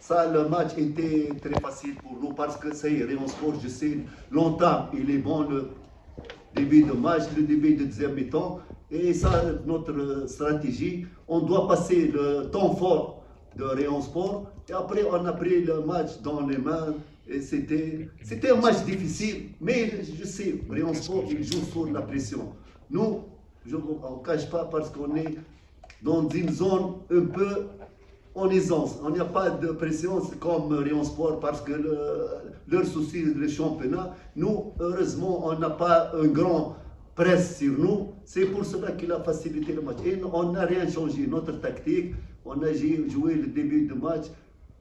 Ça, le match était très facile pour nous parce que ça y est, Rayon Sport, je sais, longtemps, il est bon le début de match, le début de deuxième mi-temps. Et ça, notre stratégie, on doit passer le temps fort de Rayon Sport. Et après, on a pris le match dans les mains. Et c'était un match difficile. Mais je sais, Rayon Sport, il joue sous la pression. Nous, on ne cache pas parce qu'on est dans une zone un peu en aisance. On n'a pas de pression comme Rayon Sport parce que leur souci, le championnat. Nous, heureusement, on n'a pas un grand presse sur nous. C'est pour cela qu'il a facilité le match. Et on n'a rien changé. Notre tactique, on a joué le début du match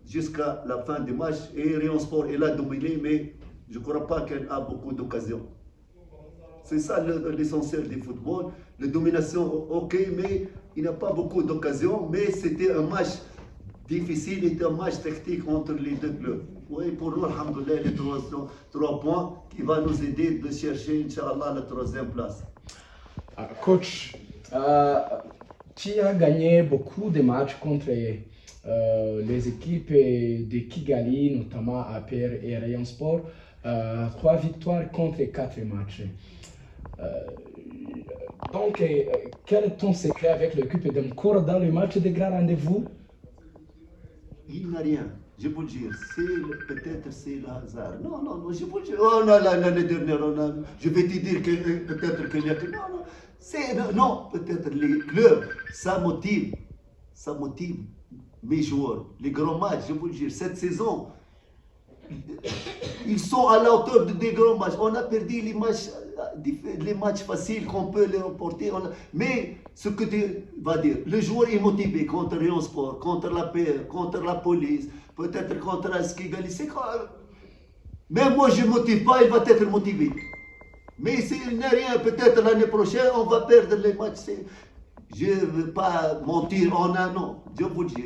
jusqu'à la fin du match. Et Rayon Sport, il a dominé, mais je ne crois pas qu'elle a beaucoup d'occasions. C'est ça l'essentiel du football. La domination, ok, mais il n'y a pas beaucoup d'occasions. Mais c'était un match difficile, c'était un match tactique entre les deux clubs. Oui, pour nous, alhamdoulilah, les trois points qui vont nous aider de chercher, Inch'Allah, la troisième place. Coach, tu as gagné beaucoup de matchs contre les équipes de Kigali, notamment APR et Rayon Sport. 3 victoires contre 4 matchs. Donc, quel est ton secret avec l'équipe de Mkora dans le match de grand rendez-vous? Il n'a rien, je vous le dis. Peut-être c'est le hasard. Non, non, non, je vous le dis. Oh non, l'année dernière, je vais te dire que peut-être qu'il y a que. Non, non, non, peut-être les clubs, ça motive mes joueurs. Les grands matchs, je vous le dis, cette saison, ils sont à la hauteur des grands matchs. On a perdu les matchs faciles qu'on peut les remporter. Mais ce que tu vas dire, le joueur est motivé contre Rayon Sport, contre la PR, contre la police, peut-être contre Askigali. C'est quoi? Même moi, je ne motive pas, il va être motivé. Mais s'il n'est rien, peut-être l'année prochaine, on va perdre les matchs. Je ne veux pas mentir en un an, je vous le dis.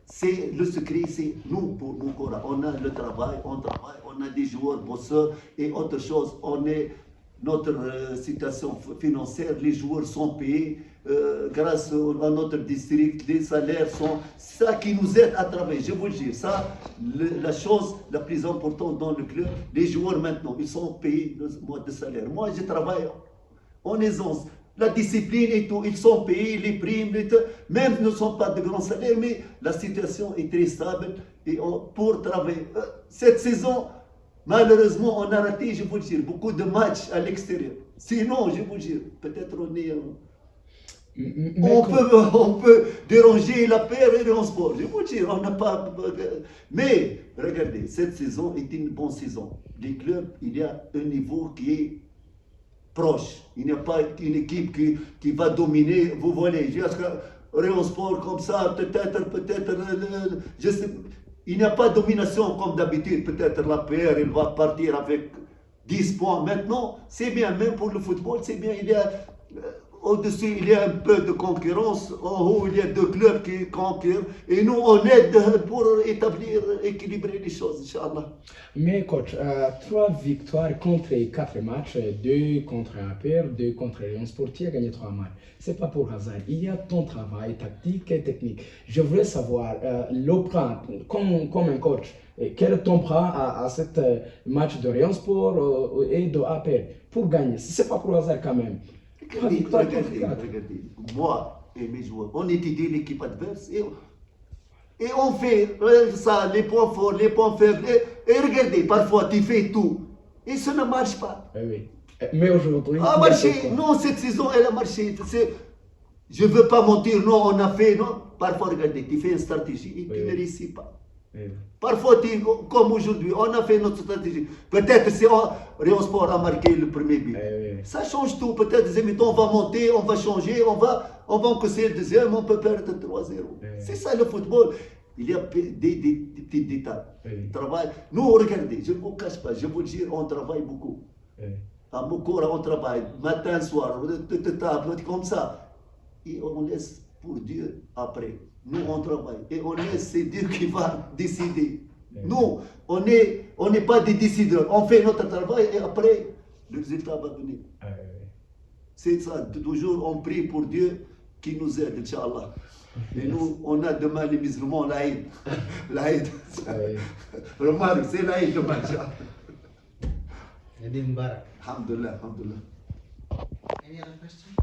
C'est le secret, c'est nous pour Mukora. On a le travail, on a des joueurs bosseurs et autre chose. On est notre situation financière, les joueurs sont payés grâce à notre district, les salaires sont ça qui nous aide à travailler. Je vous le dis, ça, la chose la plus importante dans le club, les joueurs maintenant, ils sont payés le mois de salaire. Moi, je travaille en aisance. La discipline et tout, ils sont payés, les primes, même ne sont pas de grands salaires, mais la situation est très stable et pour travailler. Cette saison, malheureusement, on a raté, je vous le dis, beaucoup de matchs à l'extérieur. Sinon, je vous le dis, peut-être on peut déranger la paire et le sport. Je vous le dis, on n'a pas. Mais regardez, cette saison est une bonne saison. Les clubs, il y a un niveau qui est proche. Il n'y a pas une équipe qui va dominer. Vous voyez, Rayon Sport comme ça, peut-être, je sais, il n'y a pas de domination comme d'habitude. Peut-être la PR, il va partir avec 10 points. Maintenant, c'est bien, même pour le football, c'est bien. Il y a au-dessus, il y a un peu de concurrence. En haut, il y a 2 clubs qui conquièrent. Et nous, on aide pour équilibrer les choses, Inch'Allah. Mais coach, 3 victoires contre 4 matchs, 2 contre APR, 2 contre Rayon Sport, tu as gagné 3 matchs. Ce n'est pas pour hasard. Il y a ton travail tactique et technique. Je voulais savoir, le plan, comme un coach, quel est ton plan à ce match de Rayon Sport et de APR pour gagner? Ce n'est pas pour hasard quand même. Regardez, moi et mes joueurs, on étudie l'équipe adverse et on fait ça, les points forts, les points faibles. Et regardez, parfois tu fais tout et ça ne marche pas. Oui. Mais aujourd'hui. A marché, non, cette saison elle a marché. Je ne veux pas mentir, non, on a fait, non. Parfois, regardez, tu fais une stratégie et tu ne réussis pas. Parfois, comme aujourd'hui, on a fait notre stratégie. Peut-être si Rayon Sport a marqué le premier but. Ça change tout. Peut-être deuxième mi-temps, on va monter, on va changer, on va encaisser le deuxième, on peut perdre 3-0. C'est ça le football. Il y a des petits détails. Travail. Nous, regardez, je ne vous cache pas, je vous le dis, on travaille beaucoup. À Mukora, on travaille matin, soir, comme ça. Et on laisse pour Dieu après. Nous, on travaille et on laisse, c'est Dieu qui va décider. Nous, on n'est pas des décideurs. On fait notre travail et après, le résultat va venir. C'est ça. Toujours, on prie pour Dieu qui nous aide, Inch'Allah. Et nous, on a demain les musulmans, l'Aïd. L'Aïd. Remarque, c'est l'Aïd demain, Inch'Allah. Eid Mubarak. Alhamdulillah, alhamdulillah. Any other question?